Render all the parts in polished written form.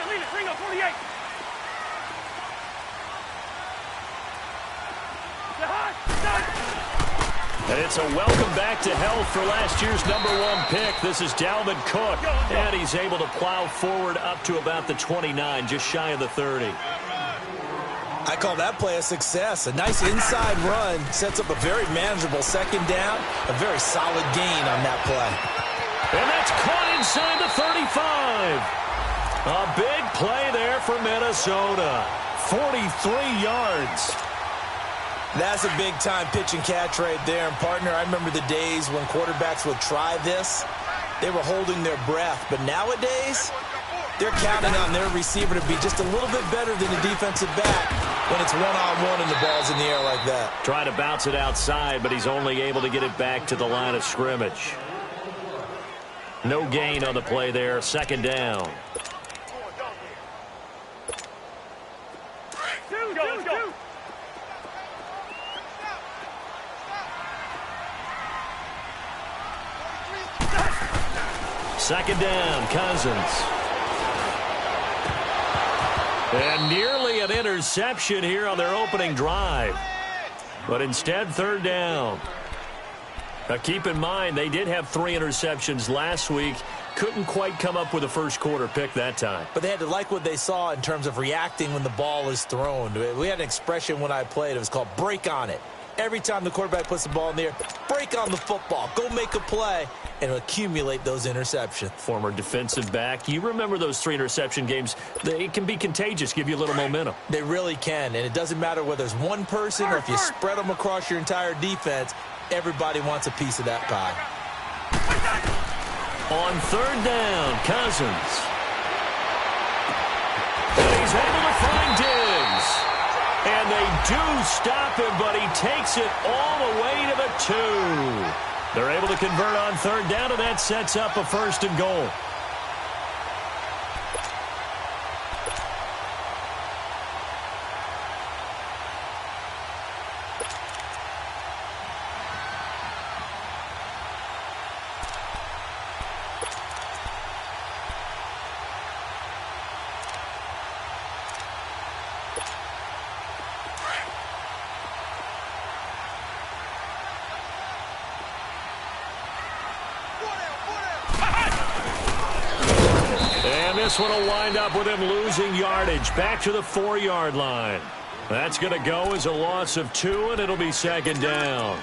Leave it. Bring up 48. And it's a welcome back to health for last year's #1 pick. This is Dalvin Cook, and he's able to plow forward up to about the 29, just shy of the 30. I call that play a success. A nice inside run sets up a very manageable second down, a very solid gain on that play. And that's caught inside the 35. A big play there for Minnesota. 43 yards. That's a big-time pitch and catch right there. And, partner, I remember the days when quarterbacks would try this. They were holding their breath. But nowadays, they're counting on their receiver to be just a little bit better than the defensive back when it's one-on-one and the ball's in the air like that. Trying to bounce it outside, but he's only able to get it back to the line of scrimmage. No gain on the play there. Second down. Second down, Cousins. And nearly an interception here on their opening drive. But instead, third down. Now, keep in mind, they did have 3 interceptions last week. Couldn't quite come up with a first quarter pick that time. But they had to like what they saw in terms of reacting when the ball is thrown. We had an expression when I played. It was called break on it. Every time the quarterback puts the ball in the air, break on the football. Go make a play and accumulate those interceptions. Former defensive back. You remember those 3 interception games. They can be contagious, give you a little momentum. They really can, and it doesn't matter whether it's one person or if you spread them across your entire defense. Everybody wants a piece of that pie. On third down, Cousins. And he's able to find Diggs. And they do stop him, but he takes it all the way to the 2. They're able to convert on third down, and that sets up a first and goal. This one will wind up with him losing yardage back to the 4-yard line. That's going to go as a loss of 2, and it'll be second down.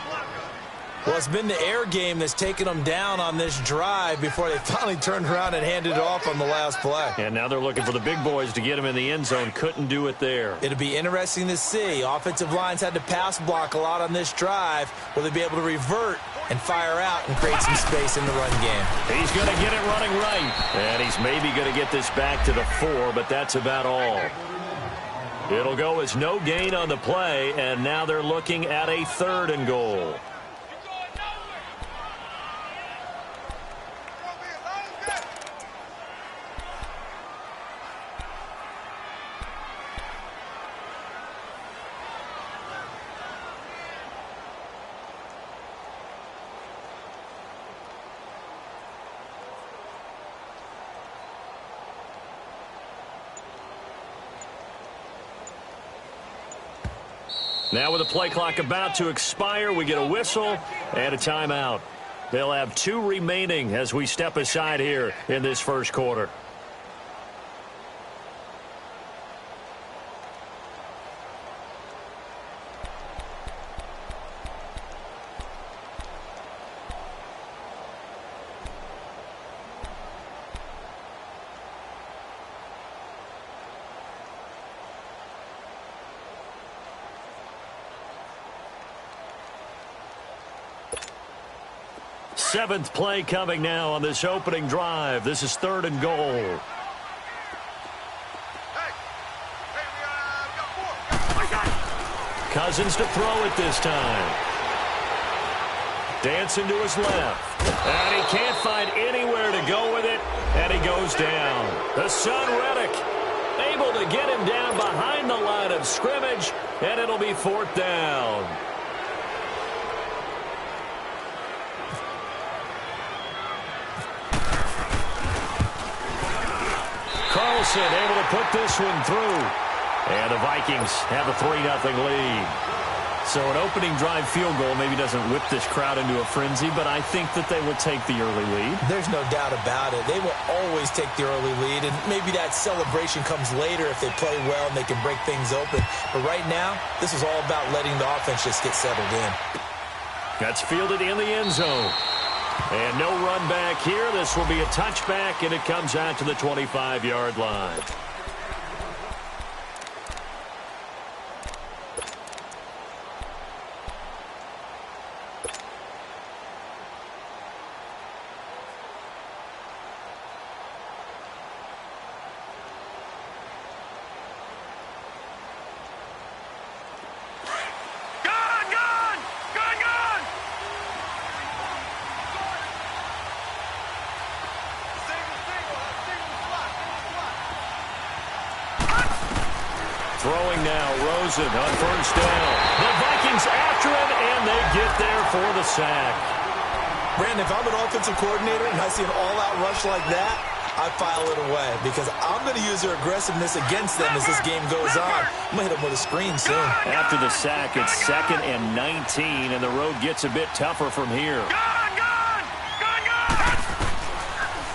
Well, it's been the air game that's taken them down on this drive before they finally turned around and handed it off on the last play. And now they're looking for the big boys to get him in the end zone. Couldn't do it there. It'll be interesting to see. Offensive lines had to pass block a lot on this drive. Will they be able to revert and fire out and create some space in the run game? He's going to get it running right. And he's maybe going to get this back to the 4, but that's about all. It'll go as no gain on the play, and now they're looking at a third and goal. Now with the play clock about to expire, we get a whistle and a timeout. They'll have 2 remaining as we step aside here in this first quarter. Seventh play coming now on this opening drive. This is third and goal. Cousins to throw it this time. Dancing to his left. And he can't find anywhere to go with it. And he goes down. The son, Reddick, able to get him down behind the line of scrimmage. And it'll be fourth down. Wilson able to put this one through. And the Vikings have a 3-0 lead. So an opening drive field goal maybe doesn't whip this crowd into a frenzy, but I think that they will take the early lead. There's no doubt about it. They will always take the early lead, and maybe that celebration comes later if they play well and they can break things open. But right now, this is all about letting the offense just get settled in. That's fielded in the end zone. And no run back here. This will be a touchback, and it comes out to the 25-yard line. Throwing now, Rosen on first down. The Vikings after him, and they get there for the sack. Brandon, if I'm an offensive coordinator and I see an all-out rush like that, I file it away because I'm going to use their aggressiveness against them as this game goes on. I'm going to hit them with a screen soon. After the sack, it's 2nd and 19, and the road gets a bit tougher from here.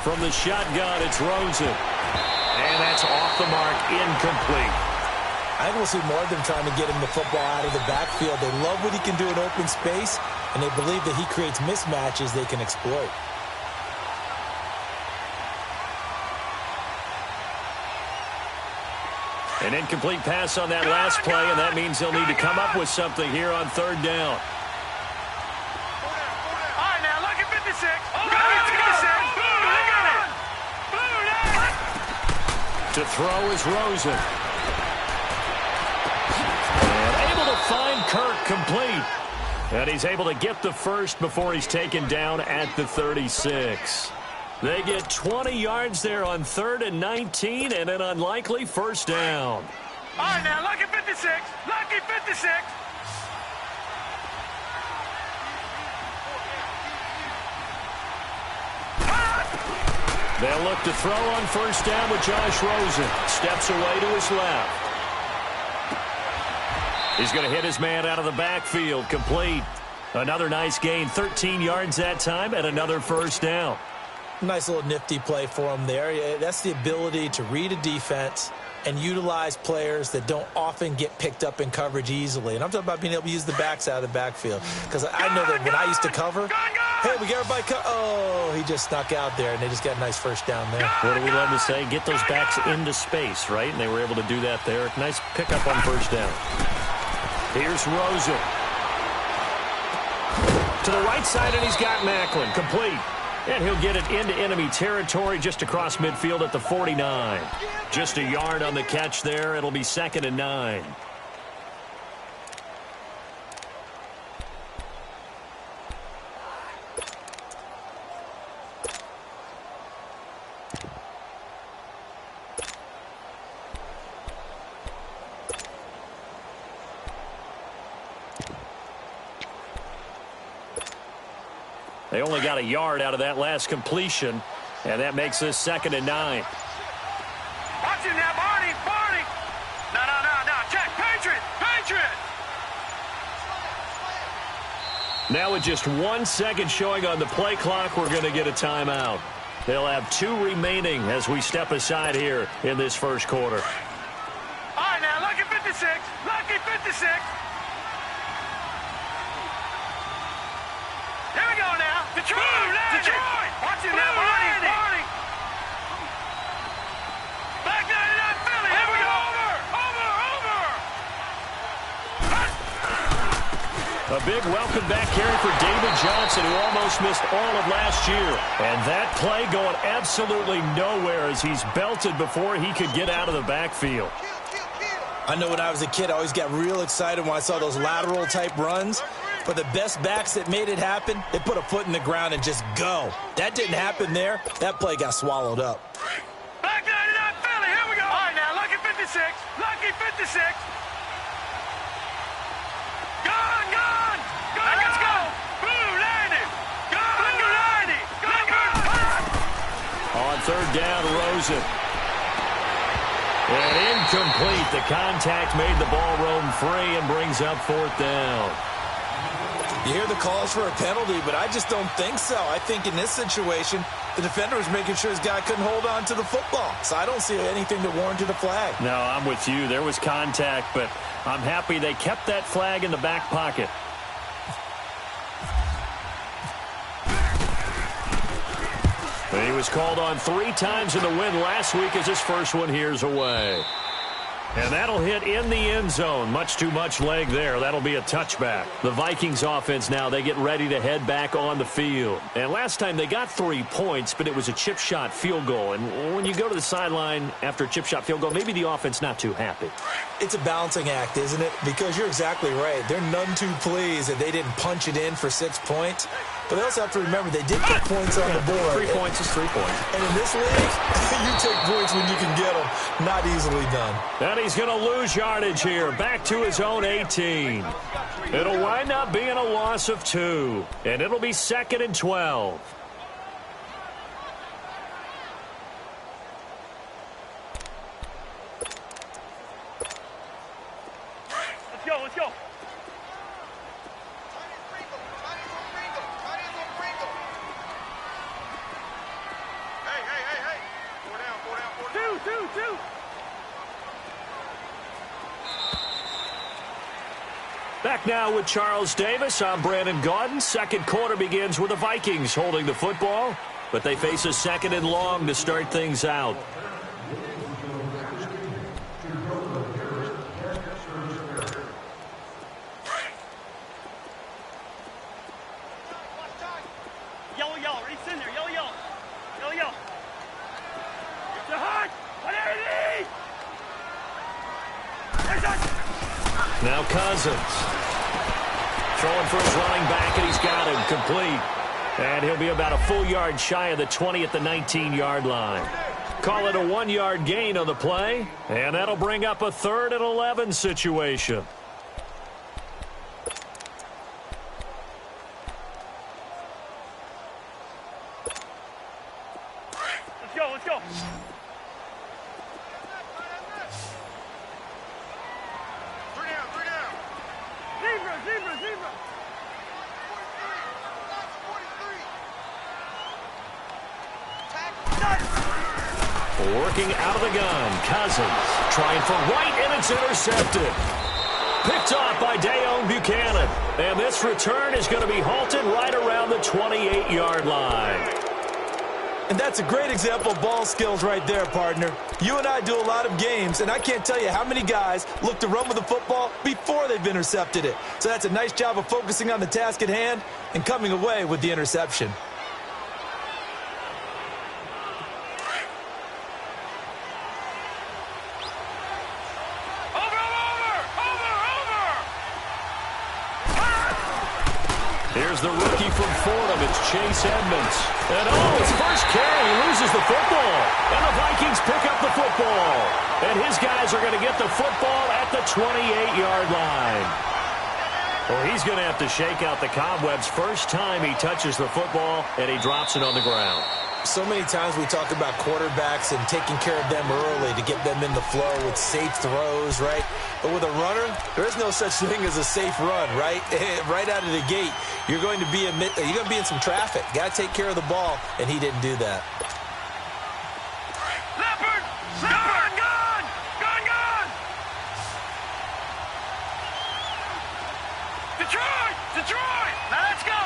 From the shotgun, it's Rosen. And that's off the mark, incomplete. I think we'll see more of them trying to get him the football out of the backfield. They love what he can do in open space, and they believe that he creates mismatches they can exploit. An incomplete pass on that last play, and that means they'll need to come up with something here on 3rd down. All right, now, look at 56. Look at 56. To throw is Rosen. Find Kirk complete. And he's able to get the first before he's taken down at the 36. They get 20 yards there on 3rd and 19 and an unlikely first down. All right, now, lucky 56. Lucky 56. They'll look to throw on first down with Josh Rosen. Steps away to his left. He's going to hit his man out of the backfield. Complete. Another nice gain. 13 yards that time and another first down. Nice little nifty play for him there. That's the ability to read a defense and utilize players that don't often get picked up in coverage easily. And I'm talking about being able to use the backs out of the backfield. Because I know that when I used to cover, hey, we got everybody oh, he just snuck out there, and they just got a nice first down there. What do we love to say? Get those backs into space, right? And they were able to do that there. Nice pickup on first down. Here's Rosen. To the right side, and he's got Macklin. Complete. And he'll get it into enemy territory just across midfield at the 49. Just a yard on the catch there. It'll be 2nd and 9. They only got a yard out of that last completion, and that makes this 2nd and 9. Watch him now, Barney. No. Check. Patriot. Now with just 1 second showing on the play clock, we're going to get a timeout. They'll have 2 remaining as we step aside here in this first quarter. All right, now, lucky 56. Lucky 56. Here we go now. Detroit. Watch him now, Barney. Back 99 Philly. Here we go. Over. A big welcome back carry for David Johnson, who almost missed all of last year. And that play going absolutely nowhere as he's belted before he could get out of the backfield. I know when I was a kid, I always got real excited when I saw those lateral-type runs. But the best backs that made it happen, they put a foot in the ground and just go. That didn't happen there. That play got swallowed up. Back 99 Philly. Here we go. All right, now, lucky 56. Lucky 56. Gone. Let's go. Blue 90. Gone. 90. Gone. On 3rd down, Rosen. And incomplete. The contact made the ball roam free and brings up fourth down. You hear the calls for a penalty, but I just don't think so. I think in this situation, the defender was making sure his guy couldn't hold on to the football. So I don't see anything that warranted a flag. No, I'm with you. There was contact, but I'm happy they kept that flag in the back pocket. He was called on 3 times in the win last week as his first one here's away. And that'll hit in the end zone. Much too much leg there. That'll be a touchback. The Vikings offense now, they get ready to head back on the field. And last time they got 3 points, but it was a chip shot field goal. And when you go to the sideline after a chip shot field goal, maybe the offense not too happy. It's a balancing act, isn't it? Because you're exactly right. They're none too pleased that they didn't punch it in for 6 points. But they also have to remember they did put points on the board. 3 points is 3 points. And in this league, you take points when you can get them. Not easily done. And he's going to lose yardage here. Back to his own 18. It'll wind up being a loss of 2. And it'll be 2nd and 12. Let's go, let's go. Two. Back now with Charles Davis. I'm Brandon Gaudin. Second quarter begins with the Vikings holding the football, but they face a 2nd and long to start things out. Yellow, reach in there, yellow. It's a hot, whatever. Now Cousins. Throwing for his running back, and he's got him complete. And he'll be about a full yard shy of the 20 at the 19-yard line. Call it a 1-yard gain on the play, and that'll bring up a 3rd and 11 situation. Let's go. Three down. Zebra. Working out of the gun. Cousins trying for White, and it's intercepted. Picked off by Dayon Buchanan. And this return is going to be halted right around the 28-yard line. And that's a great example of ball skills right there, partner. You and I do a lot of games, and I can't tell you how many guys look to run with the football before they've intercepted it. So that's a nice job of focusing on the task at hand and coming away with the interception. Here's the rookie from Fordham. It's Chase Edmonds. And his first carry, he loses the football. And the Vikings pick up the football. And his guys are going to get the football at the 28-yard line. Well, he's going to have to shake out the cobwebs first time he touches the football, and he drops it on the ground. So many times we talk about quarterbacks and taking care of them early to get them in the flow with safe throws, right? But with a runner, there is no such thing as a safe run, right? Right out of the gate, you're going to be in some traffic. Got to take care of the ball, and he didn't do that. Leopard! Gone! Detroit! Now let's go!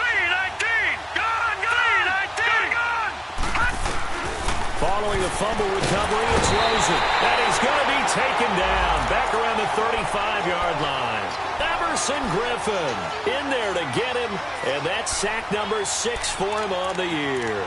3-19! Gone! 3-19! Gone! Following the fumble recovery, it's Rosen. And he's going to be taken down back around the 35-yard line. Everson Griffin in there to get him, and that's sack number 6 for him on the year.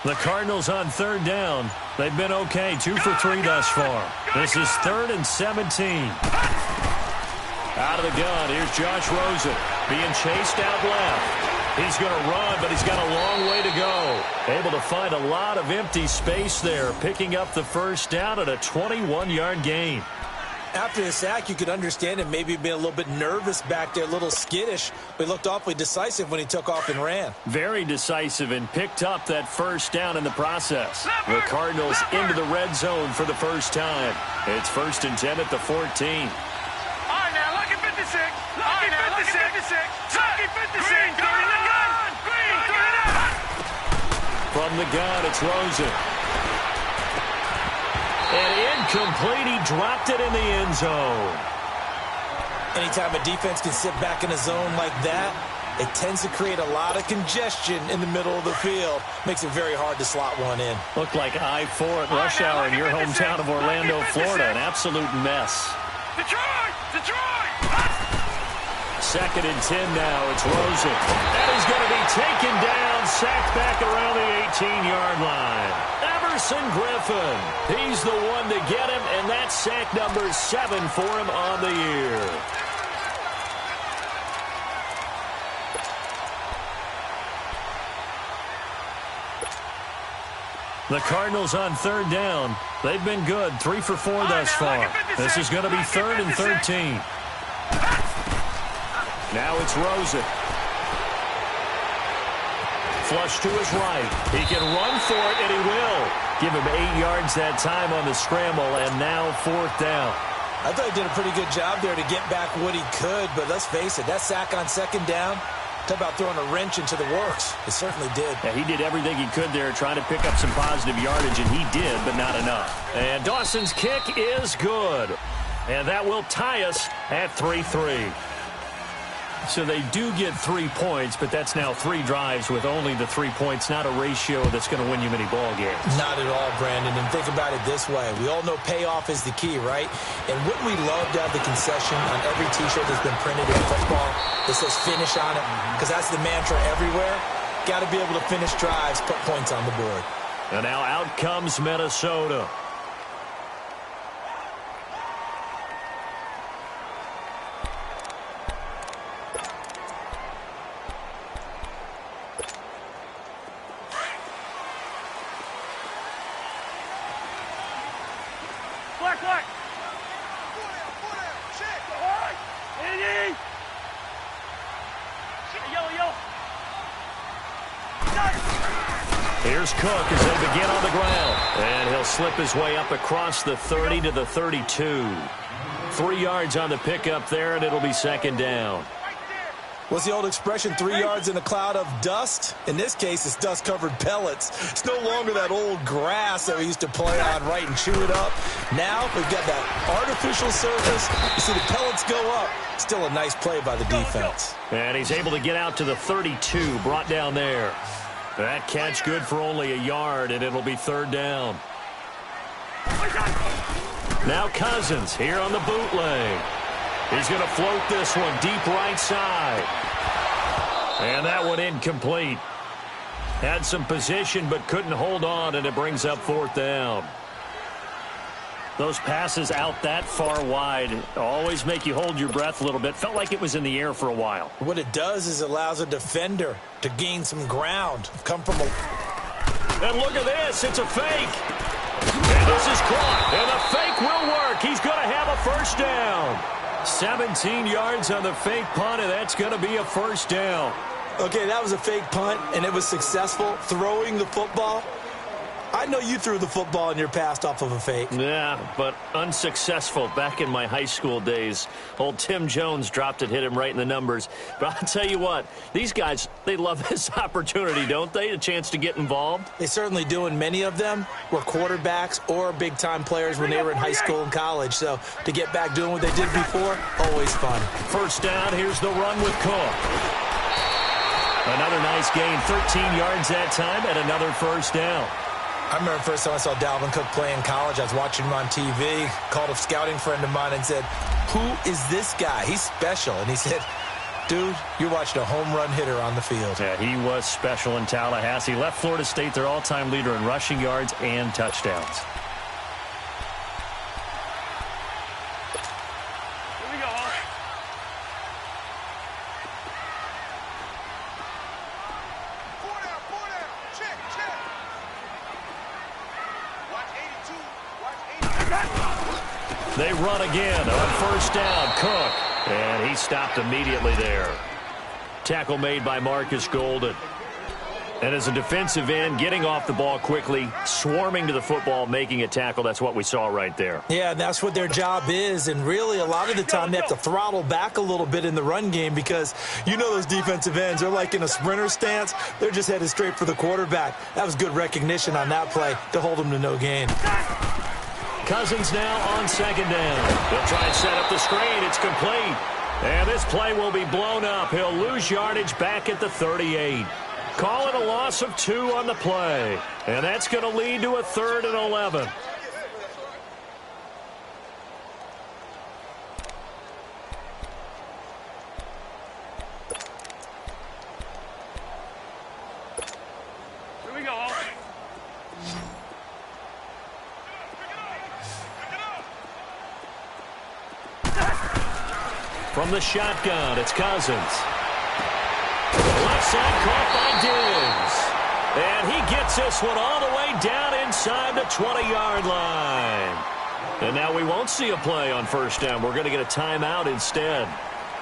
The Cardinals on 3rd down. They've been okay, 2 for 3 thus far. This is 3rd and 17. Out of the gun, here's Josh Rosen being chased out left. He's going to run, but he's got a long way to go. Able to find a lot of empty space there, picking up the first down at a 21-yard gain. After the sack, you could understand him maybe being a little bit nervous back there, a little skittish, but he looked awfully decisive when he took off and ran. Very decisive and picked up that first down in the process. The Cardinals into the red zone for the first time. It's 1st and 10 at the 14. All right, now, lucky 56. Lucky 56. Lucky 56. Green, throw it in the gun. Green, throw it out. From the gun, it's Rosen. And incomplete, he dropped it in the end zone. Anytime a defense can sit back in a zone like that, it tends to create a lot of congestion in the middle of the field. Makes it very hard to slot one in. Looked like I-4 at rush hour in your hometown of Orlando, Florida. An absolute mess. Detroit! 2nd and 10 now. It's Rosen. And he's going to be taken down, sacked back around the 18-yard line. Everson Griffin. He's the one to get him, and that's sack number 7 for him on the year. The Cardinals on 3rd down. They've been good, 3 for 4 thus far. This is going to be 3rd and 13. Now it's Rosen. Flush to his right. He can run for it, and he will. Give him 8 yards that time on the scramble, and now 4th down. I thought he did a pretty good job there to get back what he could, but let's face it, that sack on 2nd down, talk about throwing a wrench into the works. It certainly did. Yeah, he did everything he could there, trying to pick up some positive yardage, and he did, but not enough. And Dawson's kick is good. And that will tie us at 3-3. So they do get 3 points, but that's now 3 drives with only the 3 points, not a ratio that's going to win you many ball games. Not at all, Brandon. And think about it this way. We all know payoff is the key, right? And wouldn't we love to have the concession on every T-shirt that's been printed in football that says finish on it? Because that's the mantra everywhere. Got to be able to finish drives, put points on the board. And now out comes Minnesota. Here's Cook as they begin on the ground. And he'll slip his way up across the 30 to the 32. 3 yards on the pickup there, and it'll be 2nd down. What's the old expression, 3 yards in a cloud of dust? In this case, it's dust-covered pellets. It's no longer that old grass that we used to play on, right, and chew it up. Now we've got that artificial surface. You see the pellets go up. Still a nice play by the defense. And he's able to get out to the 32, brought down there. That catch good for only a yard, and it'll be 3rd down. Now Cousins here on the bootleg. He's going to float this one deep right side. And that one incomplete. Had some position but couldn't hold on, and it brings up 4th down. Those passes out that far wide always make you hold your breath a little bit. Felt like it was in the air for a while. What it does is it allows a defender to gain some ground. Come from a... And look at this. It's a fake. And this is caught. And the fake will work. He's going to have a first down. 17 yards on the fake punt, and that's going to be a 1st down. Okay, that was a fake punt, and it was successful throwing the football. I know you threw the football in your past off of a fake. Yeah, but unsuccessful back in my high school days. Old Tim Jones dropped it, hit him right in the numbers. But I'll tell you what, these guys, they love this opportunity, don't they? A chance to get involved. They certainly do, and many of them were quarterbacks or big-time players when they were in high school and college. So to get back doing what they did before, always fun. 1st down, here's the run with Cook. Another nice gain, 13 yards that time, and another 1st down. I remember the first time I saw Dalvin Cook play in college. I was watching him on TV, called a scouting friend of mine and said, "Who is this guy? He's special." And he said, "Dude, you're watching a home run hitter on the field." Yeah, he was special in Tallahassee. Left Florida State their all-time leader in rushing yards and touchdowns. Here we go. They run again on first down. Cook. And he stopped immediately there. Tackle made by Marcus Golden. And as a defensive end, getting off the ball quickly, swarming to the football, making a tackle, that's what we saw right there. Yeah, that's what their job is. And really, a lot of the time, they have to throttle back a little bit in the run game because you know those defensive ends, they're like in a sprinter stance. They're just headed straight for the quarterback. That was good recognition on that play to hold them to no gain. Cousins now on second down. He'll try and set up the screen. It's complete. And this play will be blown up. He'll lose yardage back at the 38. Call it a loss of 2 on the play. And that's going to lead to a 3rd and 11. Here we go. From the shotgun, it's Cousins. Left side caught by Diggs. And he gets this one all the way down inside the 20-yard line. And now we won't see a play on first down. We're going to get a timeout instead,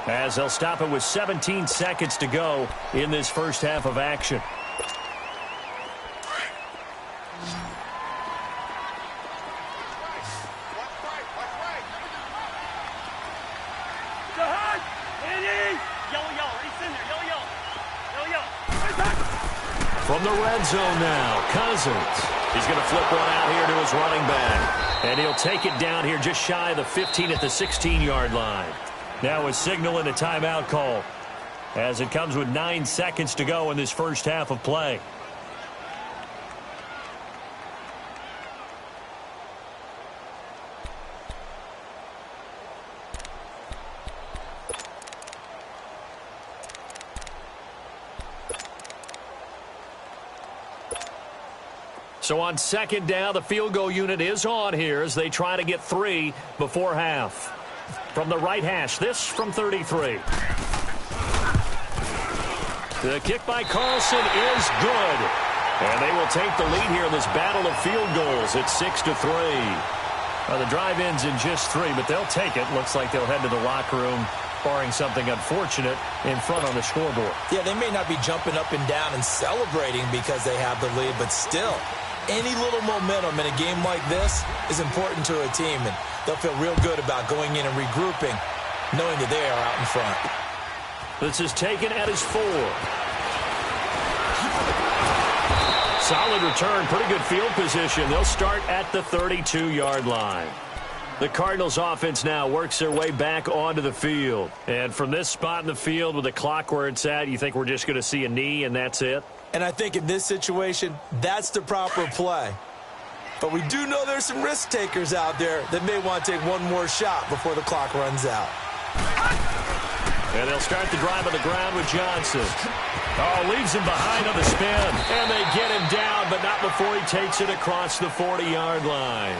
as they'll stop it with 17 seconds to go in this first half of action. From the red zone now, Cousins. He's going to flip one out here to his running back. And he'll take it down here just shy of the 15 at the 16-yard line. Now a signal and a timeout call, as it comes with 9 seconds to go in this first half of play. So on second down, the field goal unit is on here as they try to get 3 before half. From the right hash, this from 33. The kick by Carlson is good. And they will take the lead here in this battle of field goals at 6-3. The drive ends in just 3, but they'll take it. Looks like they'll head to the locker room, barring something unfortunate, in front on the scoreboard. Yeah, they may not be jumping up and down and celebrating because they have the lead, but still, any little momentum in a game like this is important to a team, and they'll feel real good about going in and regrouping, knowing that they are out in front. This is taken at his 4. Solid return, pretty good field position. They'll start at the 32-yard line. The Cardinals offense now works their way back onto the field. And from this spot in the field with the clock where it's at, you think we're just going to see a knee and that's it? And I think in this situation, that's the proper play. But we do know there's some risk takers out there that may want to take one more shot before the clock runs out. And they'll start the drive on the ground with Johnson. Oh, leaves him behind on the spin. And they get him down, but not before he takes it across the 40-yard line.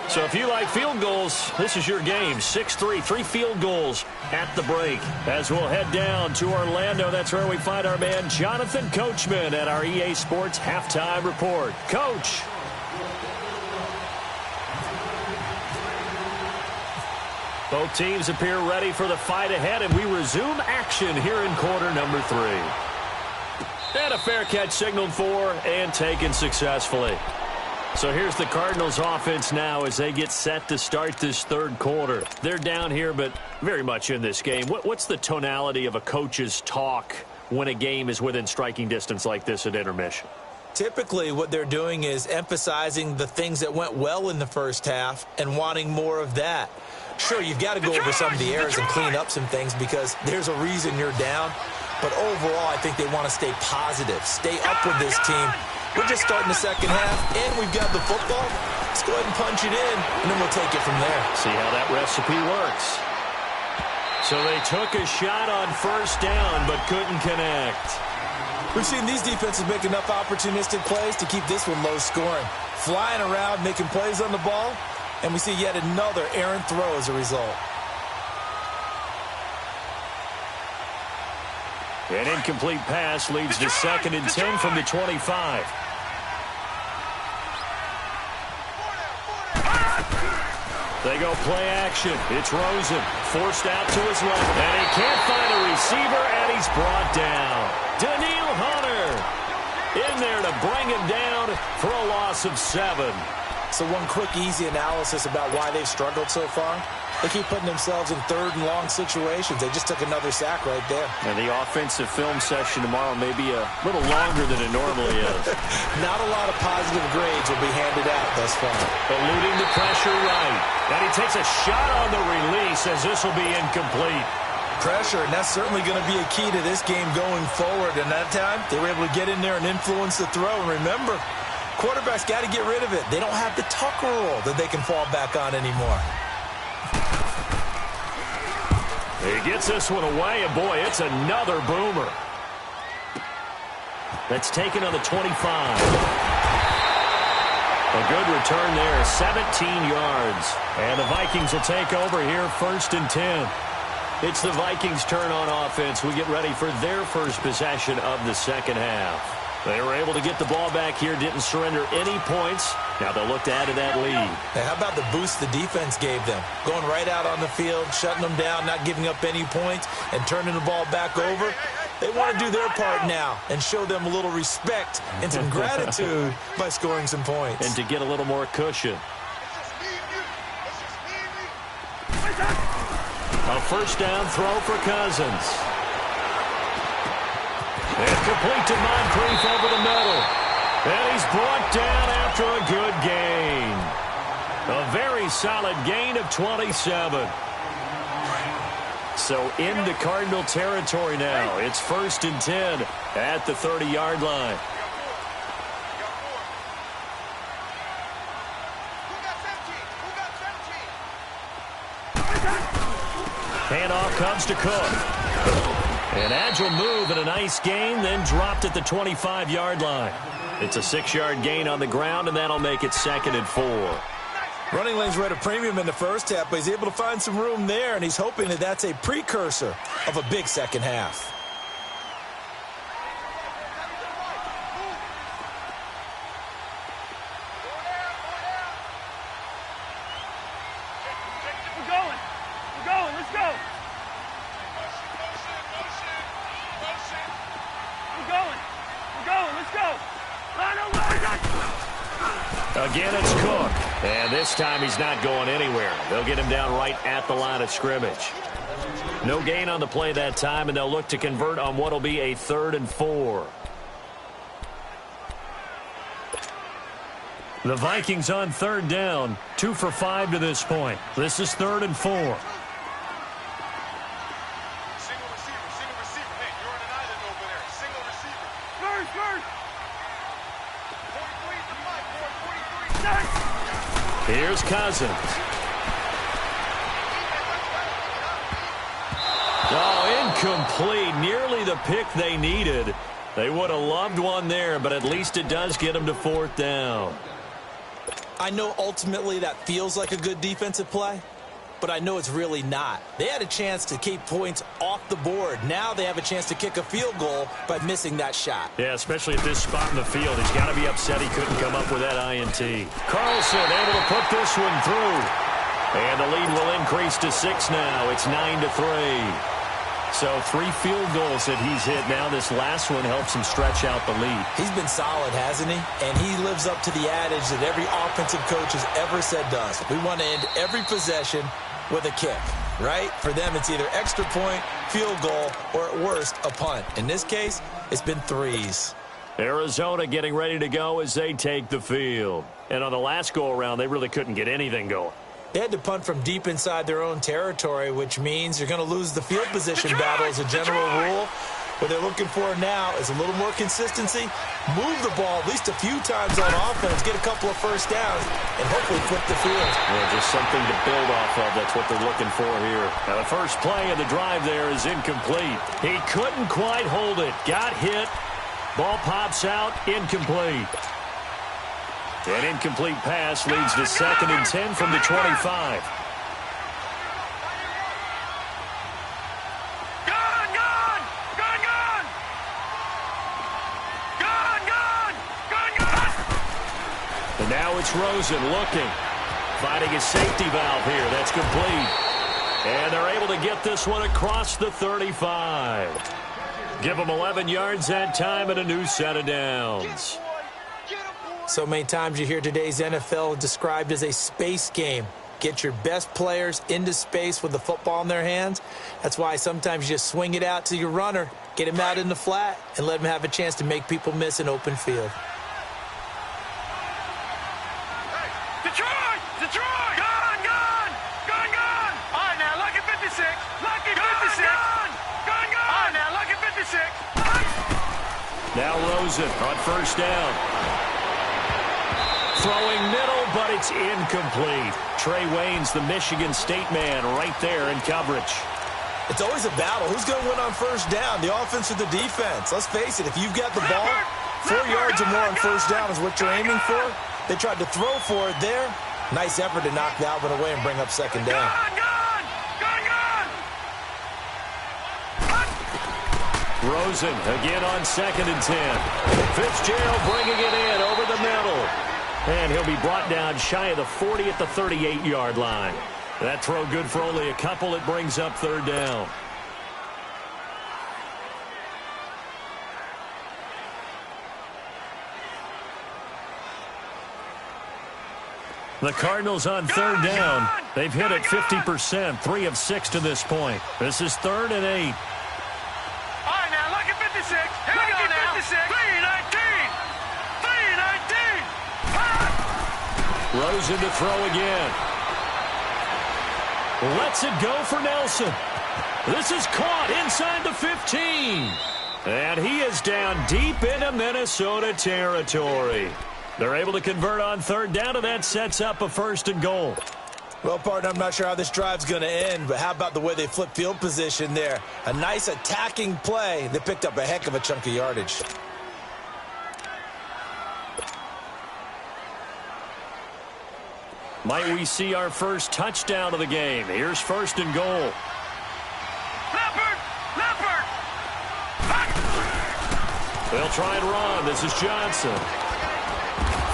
So if you like field goals, this is your game. 6-3, 3 field goals at the break. As we'll head down to Orlando, that's where we find our man Jonathan Coachman at our EA Sports Halftime Report. Coach. Both teams appear ready for the fight ahead, and we resume action here in quarter number 3. And a fair catch signaled for and taken successfully. So here's the Cardinals offense now as they get set to start this third quarter. They're down here, but very much in this game. What's the tonality of a coach's talk when a game is within striking distance like this at intermission? Typically, what they're doing is emphasizing the things that went well in the first half and wanting more of that. Sure, you've got to go over some of the errors and clean up some things because there's a reason you're down. But overall, I think they want to stay positive, stay up with this team. We're just starting the second half, and we've got the football. Let's go ahead and punch it in, and then we'll take it from there. See how that recipe works. So they took a shot on first down, but couldn't connect. We've seen these defenses make enough opportunistic plays to keep this one low scoring. Flying around, making plays on the ball, and we see yet another errant throw as a result. An incomplete pass leads to 2nd and 10 from the 25. They go play action. It's Rosen, forced out to his left. And he can't find a receiver, and he's brought down. Daniil Hunter in there to bring him down for a loss of 7. So one quick, easy analysis about why they've struggled so far. They keep putting themselves in third and long situations. They just took another sack right there. And the offensive film session tomorrow may be a little longer than it normally is. Not a lot of positive grades will be handed out thus far. Eluding the pressure right. And he takes a shot on the release as this will be incomplete. Pressure, and that's certainly going to be a key to this game going forward. And that time, they were able to get in there and influence the throw. And remember, quarterbacks got to get rid of it. They don't have the tuck rule that they can fall back on anymore. He gets this one away, and boy, it's another boomer. That's taken on the 25. A good return there, 17 yards. And the Vikings will take over here, 1st and 10. It's the Vikings' turn on offense. We get ready for their first possession of the second half. They were able to get the ball back here, didn't surrender any points. Now they'll look to add to that lead. Hey, how about the boost the defense gave them? Going right out on the field, shutting them down, not giving up any points, and turning the ball back over. They want to do their part now and show them a little respect and some gratitude by scoring some points. And to get a little more cushion. A first down throw for Cousins. And complete to Moncrief over the middle. And he's brought down after a good gain. A very solid gain of 27. So into Cardinal territory now. It's 1st and 10 at the 30-yard line. Handoff comes to Cook. An agile move and a nice gain, then dropped at the 25-yard line. It's a 6-yard gain on the ground, and that'll make it 2nd and 4. Running lanes were at a premium in the first half, but he's able to find some room there, and he's hoping that that's a precursor of a big second half. We're going. Let's go. Let's go. Again, it's Cook. And this time he's not going anywhere. They'll get him down right at the line of scrimmage. No gain on the play that time, and they'll look to convert on what will be a 3rd and 4. The Vikings on 3rd down, 2 for 5 to this point. This is 3rd and 4. Single receiver. Hey, you're on an island over there. Single receiver. First. 43. Here's Cousins. Oh, incomplete. Nearly the pick they needed. They would have loved one there, but at least it does get them to 4th down. I know ultimately that feels like a good defensive play, but I know it's really not. They had a chance to keep points off the board. Now they have a chance to kick a field goal by missing that shot. Yeah, especially at this spot in the field. He's got to be upset he couldn't come up with that INT. Carlson able to put this one through. And the lead will increase to 6 now. It's 9-3. So 3 field goals that he's hit now. This last one helps him stretch out the lead. He's been solid, hasn't he? And he lives up to the adage that every offensive coach has ever said to us. We want to end every possession with a kick, right? For them, it's either extra point, field goal, or at worst, a punt. In this case, it's been 3s. Arizona getting ready to go as they take the field. And on the last go-around, they really couldn't get anything going. They had to punt from deep inside their own territory, which means you're going to lose the field position battle as a general rule. What they're looking for now is a little more consistency, move the ball at least a few times on offense, get a couple of first downs, and hopefully flip the field. Yeah, just something to build off of. That's what they're looking for here. Now, the first play of the drive there is incomplete. He couldn't quite hold it. Got hit. Ball pops out. Incomplete. An incomplete pass leads to 2nd and 10 from the 25. And now it's Rosen looking. Finding a safety valve here. That's complete. And they're able to get this one across the 35. Give them 11 yards that time and a new set of downs. So many times you hear today's NFL described as a space game. Get your best players into space with the football in their hands. That's why sometimes you just swing it out to your runner, get him out in the flat, and let him have a chance to make people miss an open field. Detroit! Detroit! Gone! Gone! Gone! Gone! All right, now, lucky 56. Lucky 56. Gone! Gone! Gone! All right, now, lucky 56. Now Rosen on first down. Throwing middle, but it's incomplete. Trey Waynes, the Michigan State man, right there in coverage. It's always a battle. Who's going to win on first down, the offense or the defense? Let's face it, if you've got the ball, 4 yards or more on first down is what you're aiming for. They tried to throw for it there. Nice effort to knock Dalvin away and bring up second down. Rosen again on 2nd and 10. Fitzgerald bringing it in over the middle. And he'll be brought down shy of the 40 at the 38-yard line. That throw good for only a couple. It brings up 3rd down. The Cardinals on 3rd down. They've hit it 50%, 3 of 6 to this point. This is 3rd and 8. All right, now, lucky 56. Here we go now. 56. 3-19. 3-19. Rosen to throw again. Lets it go for Nelson. This is caught inside the 15. And he is down deep into Minnesota territory. They're able to convert on 3rd down, and that sets up a 1st and goal. Well, partner, I'm not sure how this drive's going to end, but how about the way they flip field position there? A nice attacking play. They picked up a heck of a chunk of yardage. Might we see our first touchdown of the game? Here's 1st and goal. Leopard! Leopard! They'll try and run. This is Johnson.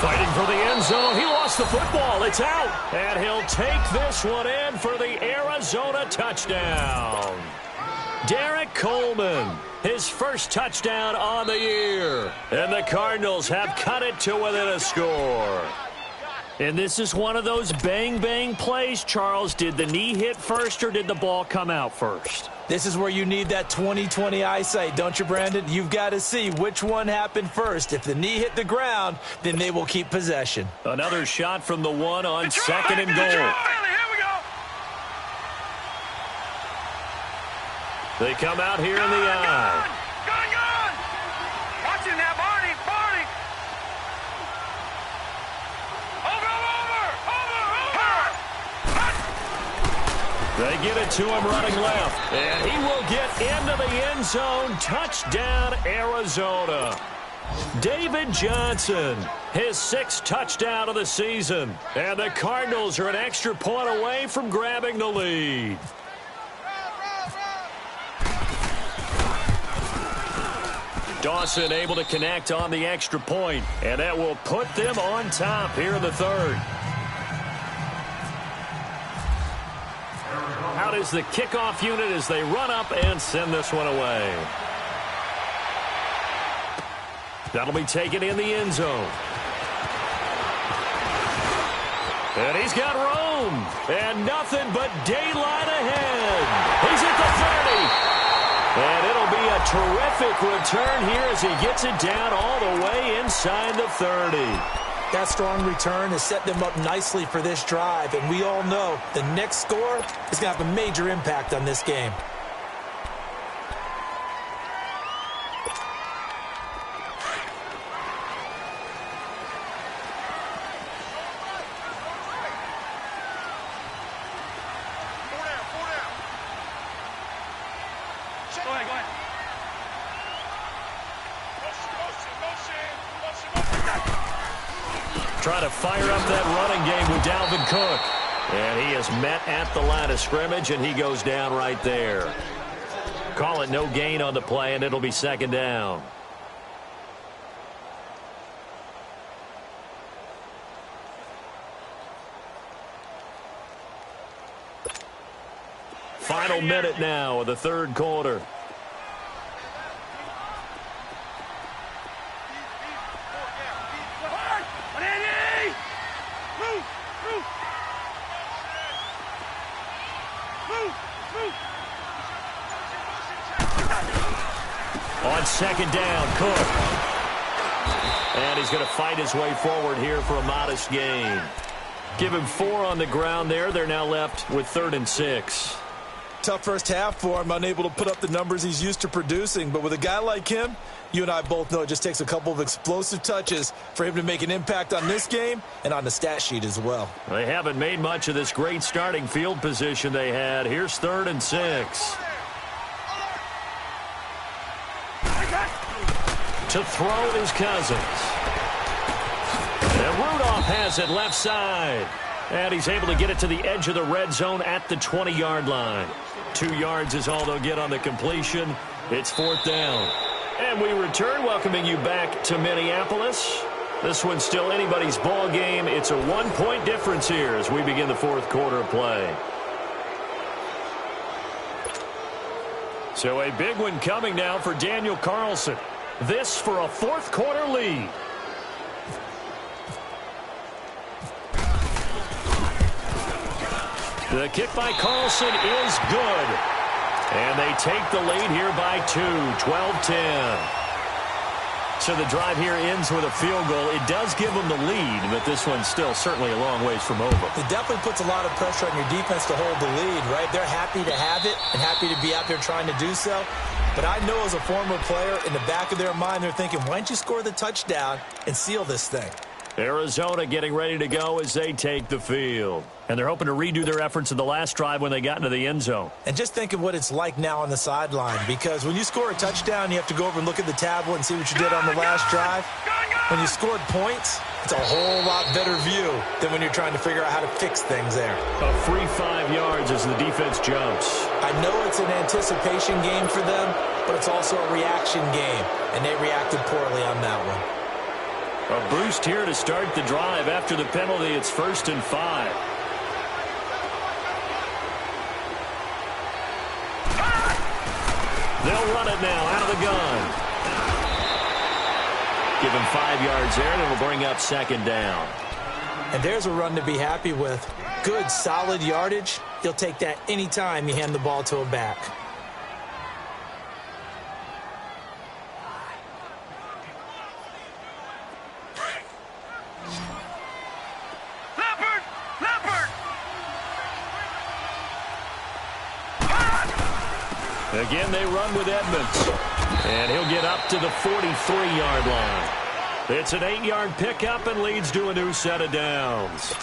Fighting for the end zone. He lost the football. It's out. And he'll take this one in for the Arizona touchdown. Derek Coleman, his first touchdown on the year. And the Cardinals have cut it to within a score. And this is one of those bang-bang plays, Charles. Did the knee hit first or did the ball come out first? This is where you need that 20/20 eyesight, don't you, Brandon? You've got to see which one happened first. If the knee hit the ground, then they will keep possession. Another shot from the 1 on 2nd and goal. Here we go. They come out here in the eye. Gone! Watch him now, Barney! Barney! They get it to him running left. And he will get into the end zone. Touchdown, Arizona. David Johnson, his 6th touchdown of the season. And the Cardinals are an extra point away from grabbing the lead. Dawson able to connect on the extra point. And that will put them on top here in the 3rd. Out is the kickoff unit as they run up and send this one away. That'll be taken in the end zone. And he's got room. And nothing but daylight ahead. He's at the 30. And it'll be a terrific return here as he gets it down all the way inside the 30. That strong return has set them up nicely for this drive, and we all know the next score is going to have a major impact on this game. Go ahead. Trying to fire up that running game with Dalvin Cook. And he is met at the line of scrimmage, and he goes down right there. Call it no gain on the play, and it'll be 2nd down. Final minute now of the third quarter. On second down, Cook. And he's going to fight his way forward here for a modest gain. Give him 4 on the ground there. They're now left with 3rd and 6. Tough first half for him, unable to put up the numbers he's used to producing. But with a guy like him, you and I both know it just takes a couple of explosive touches for him to make an impact on this game and on the stat sheet as well. They haven't made much of this great starting field position they had. Here's 3rd and 6. To throw is Cousins. And Rudolph has it left side. And he's able to get it to the edge of the red zone at the 20-yard line. 2 yards is all they'll get on the completion. It's 4th down. And we return, welcoming you back to Minneapolis. This one's still anybody's ball game. It's a 1-point difference here as we begin the 4th quarter of play. So a big one coming now for Daniel Carlson. This for a 4th quarter lead. The kick by Carlson is good. And they take the lead here by 2, 12-10. So the drive here ends with a field goal. It does give them the lead, but this one's still certainly a long ways from over. It definitely puts a lot of pressure on your defense to hold the lead, right? They're happy to have it and happy to be out there trying to do so. But I know as a former player, in the back of their mind, they're thinking, why don't you score the touchdown and seal this thing? Arizona getting ready to go as they take the field. And they're hoping to redo their efforts in the last drive when they got into the end zone. And just think of what it's like now on the sideline, because when you score a touchdown, you have to go over and look at the tablet and see what you did on the last drive. When you scored points, it's a whole lot better view than when you're trying to figure out how to fix things there. A free 5 yards as the defense jumps. I know it's an anticipation game for them, but it's also a reaction game, and they reacted poorly on that one. A boost here to start the drive. After the penalty, it's 1st and 5. They'll run it now out of the gun. Give him 5 yards there, and it'll bring up 2nd down. And there's a run to be happy with. Good, solid yardage. You'll take that anytime you hand the ball to a back. Again, they run with Edmonds. And he'll get up to the 43-yard line. It's an 8-yard pickup and leads to a new set of downs.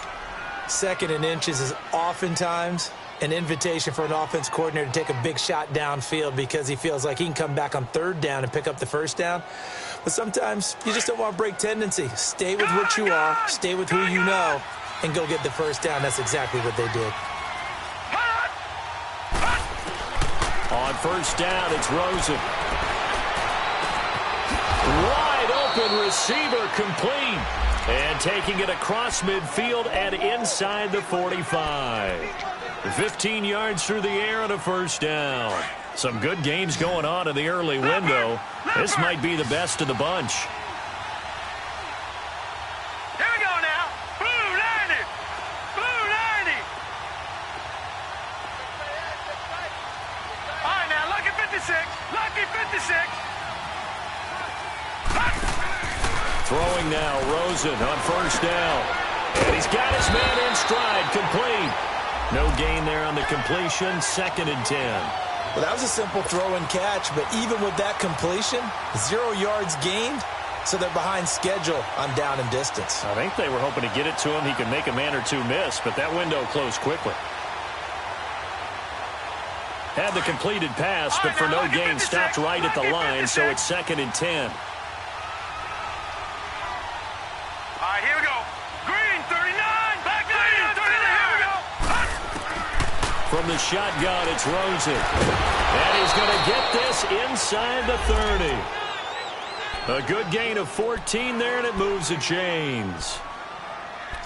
2nd and inches is oftentimes an invitation for an offense coordinator to take a big shot downfield because he feels like he can come back on 3rd down and pick up the 1st down. But sometimes you just don't want to break tendency. Stay with what you are, stay with who you know, and go get the 1st down. That's exactly what they did. On 1st down, it's Rosen. Wide open receiver complete. And taking it across midfield and inside the 45. 15 yards through the air and a 1st down. Some good games going on in the early window. This might be the best of the bunch. Here we go now. Blue 90. Blue 90. All right, now, lucky 56. Lucky 56. Throwing now, Rosen on 1st down. And he's got his man in stride, complete. No gain there on the completion, 2nd and 10. Well, that was a simple throw and catch, but even with that completion, 0 yards gained, so they're behind schedule on down and distance. I think they were hoping to get it to him. He could make a man or two miss, but that window closed quickly. Had the completed pass, but for no gain, stopped right at the line, so it's 2nd and 10. All right, here we go. Green, 39. Back Green, 39. Here we go. From the shotgun, it's Rosen. And he's going to get this inside the 30. A good gain of 14 there, and it moves the chains.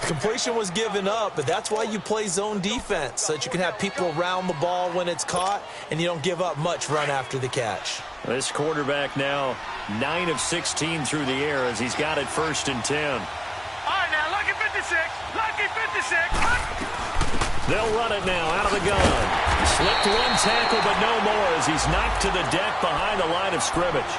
Completion was given up, but that's why you play zone defense, so that you can have people around the ball when it's caught, and you don't give up much run after the catch. This quarterback now 9 of 16 through the air as he's got it 1st and 10. All right, now, lucky 56. Lucky 56. They'll run it now out of the gun. Slipped one tackle, but no more as he's knocked to the deck behind the line of scrimmage.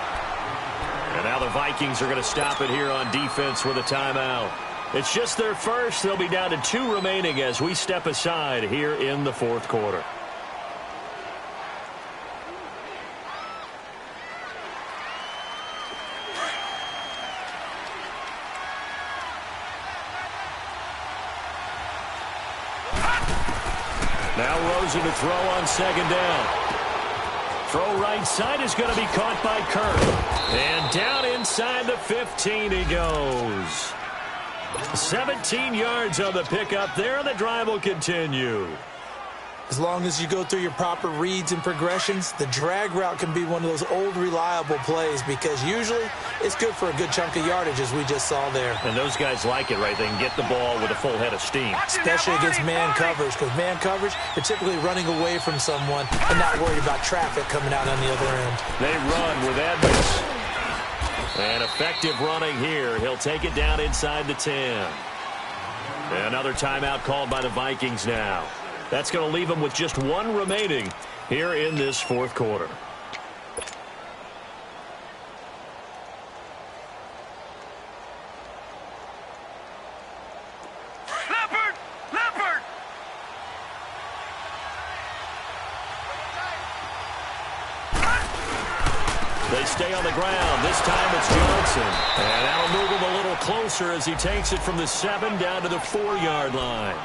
And now the Vikings are going to stop it here on defense with a timeout. It's just their first. They'll be down to 2 remaining as we step aside here in the 4th quarter. Now Rosen to throw on 2nd down. Throw right side is going to be caught by Kirk. And down inside the 15 he goes. 17 yards on the pickup there, and the drive will continue. As long as you go through your proper reads and progressions, the drag route can be one of those old reliable plays because usually it's good for a good chunk of yardage, as we just saw there. And those guys like it, right? They can get the ball with a full head of steam. Especially against man coverage, because man coverage, they're typically running away from someone and not worried about traffic coming out on the other end. They run with Edmonds. And effective running here. He'll take it down inside the 10. Another timeout called by the Vikings now. That's going to leave them with just 1 remaining here in this 4th quarter. Leopard! Leopard! They stay on the ground. This time it's Johnson. And that'll move him a little closer as he takes it from the 7 down to the 4-yard line.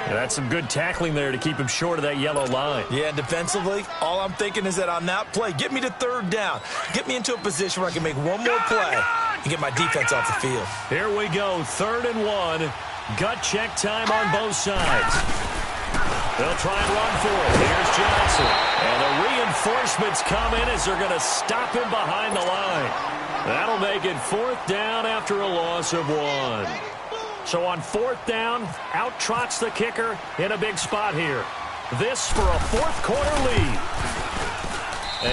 And that's some good tackling there to keep him short of that yellow line. Yeah, defensively, all I'm thinking is that on that play, get me to 3rd down. Get me into a position where I can make one more play and get my defense off the field. Here we go, 3rd and 1. Gut check time on both sides. They'll try and run for it. Here's Johnson. And the reinforcements come in as they're going to stop him behind the line. That'll make it 4th down after a loss of 1. So on 4th down, out trots the kicker in a big spot here. This for a 4th quarter lead.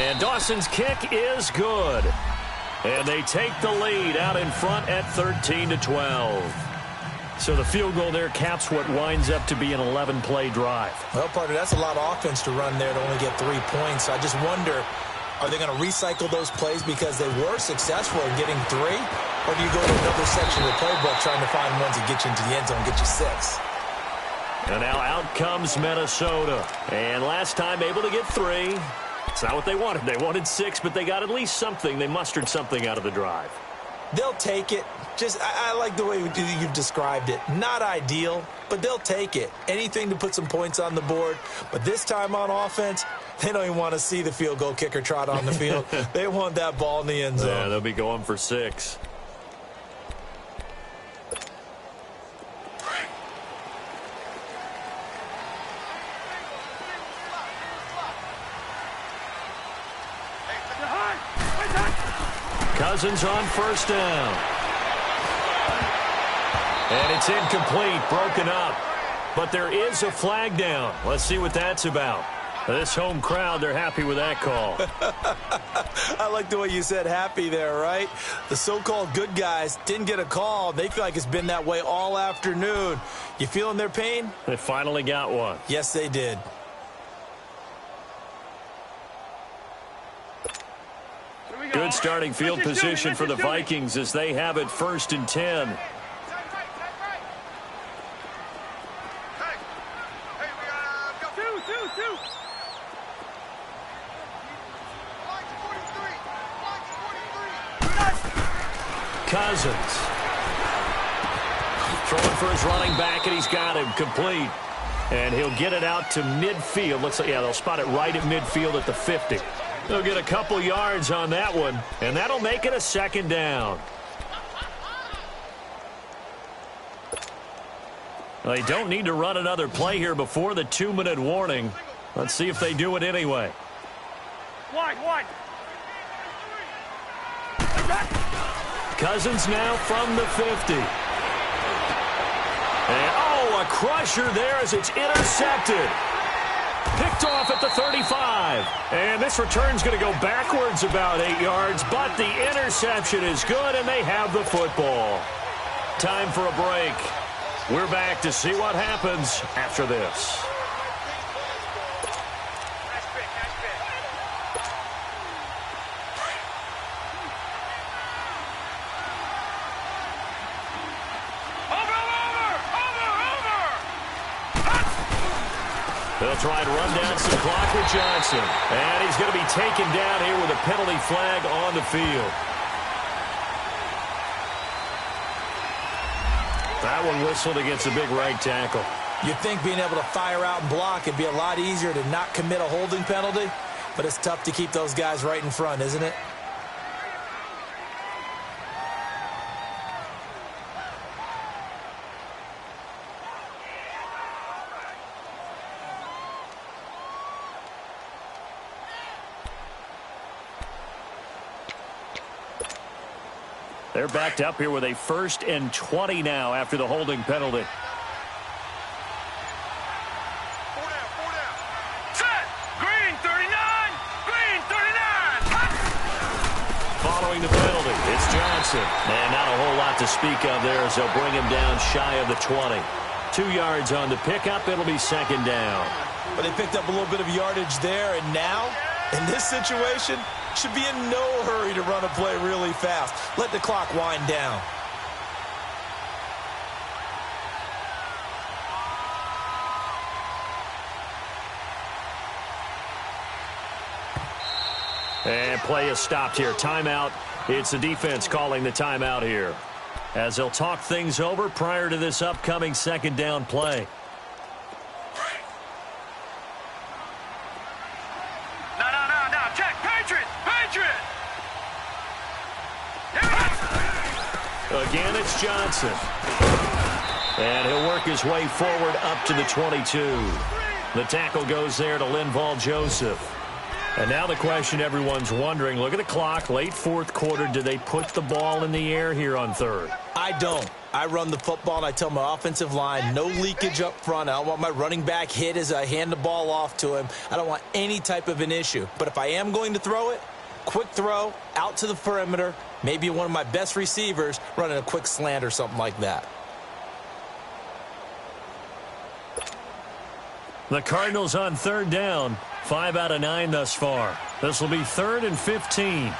And Dawson's kick is good. And they take the lead out in front at 13-12. So the field goal there caps what winds up to be an 11-play drive. Well, partner, that's a lot of offense to run there to only get 3 points. I just wonder, are they going to recycle those plays because they were successful in getting 3? Or do you go to another section of the playbook trying to find ones that get you into the end zone, get you 6? And now out comes Minnesota. And last time able to get 3. It's not what they wanted. They wanted 6, but they got at least something. They mustered something out of the drive. They'll take it. I like the way you've described it. Not ideal, but they'll take it. Anything to put some points on the board. But this time on offense, they don't even want to see the field goal kicker trot on the field. They want that ball in the end zone. Yeah, they'll be going for 6. Cousins on 1st down. And it's incomplete, broken up. But there is a flag down. Let's see what that's about. This home crowd, they're happy with that call. I like the way you said happy there, right? The so-called good guys didn't get a call. They feel like it's been that way all afternoon. You feeling their pain? They finally got one. Yes, they did. Good starting field position for the Vikings as they have it 1st and 10. Cousins throwing for his running back, and he's got him complete. And he'll get it out to midfield. Looks like, yeah, they'll spot it right at midfield at the 50. They'll get a couple yards on that one, and that'll make it a 2nd down. Well, they don't need to run another play here before the 2-minute warning. Let's see if they do it anyway. Wide. Cousins now from the 50. And, oh, a crusher there as it's intercepted. Picked off at the 35. And this return's going to go backwards about 8 yards, but the interception is good, and they have the football. Time for a break. We're back to see what happens after this. They'll try and run down some clock with Johnson. And he's going to be taken down here with a penalty flag on the field. That one whistled against a big right tackle. You'd think being able to fire out and block would be a lot easier to not commit a holding penalty, but it's tough to keep those guys right in front, isn't it? They're backed up here with a 1st and 20 now after the holding penalty. Four down. Set. Green 39. Green 39. Following the penalty, it's Johnson. And not a whole lot to speak of there as they'll bring him down shy of the 20. 2 yards on the pickup. It'll be 2nd down. But they picked up a little bit of yardage there, and now, in this situation, should be in no hurry to run a play really fast. Let the clock wind down. And play is stopped here. Timeout. It's the defense calling the timeout here, as they'll talk things over prior to this upcoming 2nd down play. No. Check. Patriot. Again, it's Johnson. And he'll work his way forward up to the 22. The tackle goes there to Linval Joseph. And now the question everyone's wondering, look at the clock, late 4th quarter. Do they put the ball in the air here on 3rd? I don't. I run the football, and I tell my offensive line, no leakage up front. I don't want my running back hit as I hand the ball off to him. I don't want any type of an issue. But if I am going to throw it, quick throw, out to the perimeter, maybe one of my best receivers running a quick slant or something like that. The Cardinals on 3rd down. 5 out of 9 thus far. This will be 3rd and 15.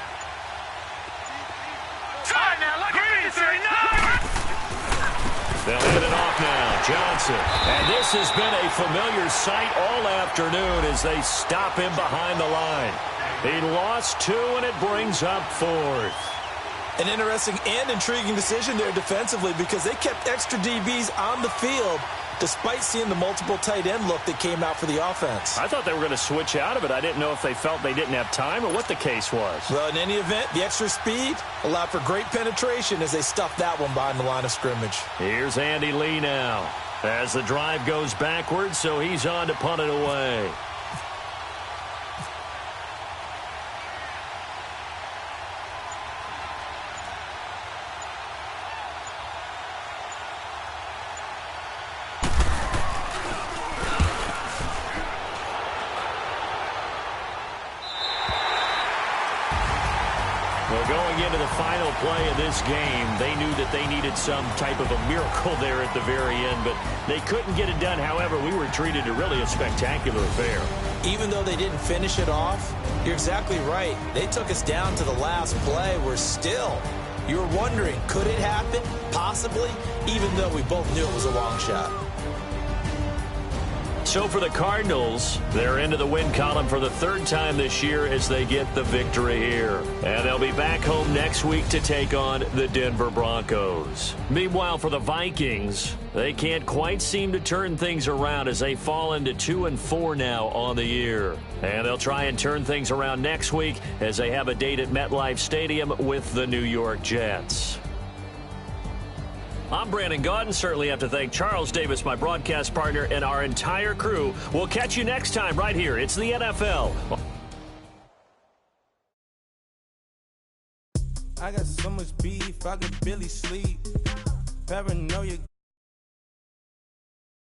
They'll hand it off now. Johnson. And this has been a familiar sight all afternoon as they stop him behind the line. He lost 2, and it brings up 4th. An interesting and intriguing decision there defensively, because they kept extra DBs on the field despite seeing the multiple tight end look that came out for the offense. I thought they were going to switch out of it. I didn't know if they felt they didn't have time or what the case was. Well, in any event, the extra speed allowed for great penetration as they stuffed that one behind the line of scrimmage. Here's Andy Lee now as the drive goes backwards, so he's on to punt it away. Going into the final play of this game, they knew that they needed some type of a miracle there at the very end, but they couldn't get it done. However, we were treated to really a spectacular affair. Even though they didn't finish it off, you're exactly right. They took us down to the last play. We're still, you were wondering, could it happen? Possibly, even though we both knew it was a long shot. So for the Cardinals, they're into the win column for the 3rd time this year as they get the victory here. And they'll be back home next week to take on the Denver Broncos. Meanwhile, for the Vikings, they can't quite seem to turn things around as they fall into 2-4 now on the year. And they'll try and turn things around next week as they have a date at MetLife Stadium with the New York Jets. I'm Brandon Gaudin. Certainly have to thank Charles Davis, my broadcast partner, and our entire crew. We'll catch you next time right here. It's the NFL. I got so much beef, I could barely sleep. Paranoia